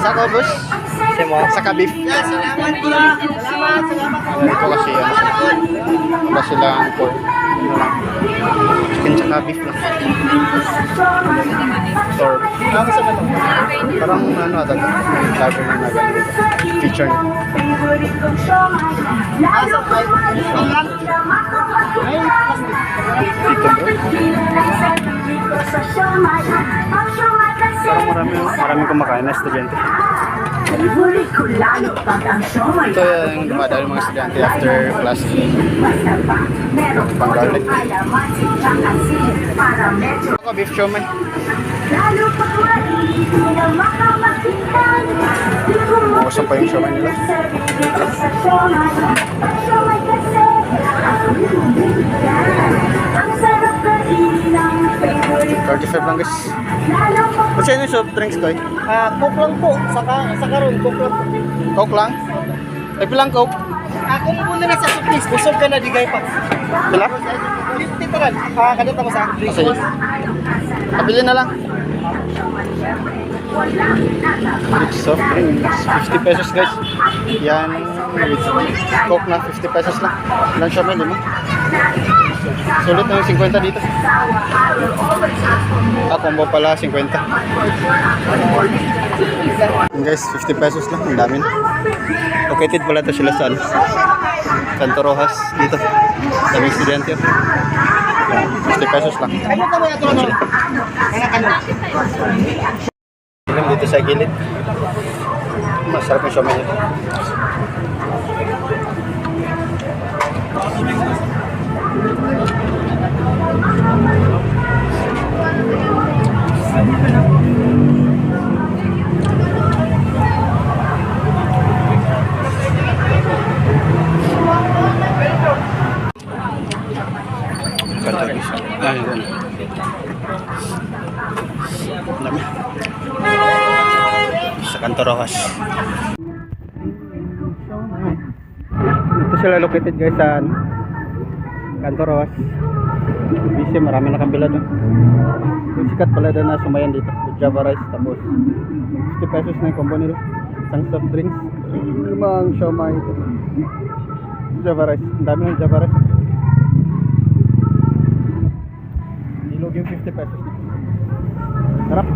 Saka boss. Saka beef. Salamat. Ito kasi yan. Wala silang pork. Chicken saka beef lang. Sorb. Parang ano ata. Flavor na nagan. Feature na. Dito bro. Parang marami kumakain na estudyante. Ito yung dumadaan mga estudyante after class. Pang-garlic. Ako beef siomai. Mausap pa yung siomai nila. 35 lang guys. What's yung soft drinks ko? Coke lang po. Saka ron, Coke lang po. Coke lang? Ay pilang Coke? Kung muna na sa suplis, busog ka na, digay pa. Pila? 50 taran. Kadot ako sa Oh, sige. Pabili na lang. Soft drinks, 50 pesos guys. Yan, with Coke na 50 pesos lang. Ilan siya may lima? Sulit na yung 50 dito. Combo pala 50. Yan guys, 50 pesos lang. Ang dami na. Located pala ito sila sa Santo Rojas dito. Dami estudyante. 50 pesos lang. Ilang dito sa gilid. Masarap yung siomai nito. Dami. Sa Santo Rojas. Ito sila located guys sa Santo Rojas. Busy, marami nakabila doon. Yung sikat pala doon na sumayan dito. Java rice tapos 50 pesos na yung combo nila. Isang soft drinks. Limang siomai ito. Java rice. Ang dami ng Java rice. Ilog yung 50 pesos. Sarap.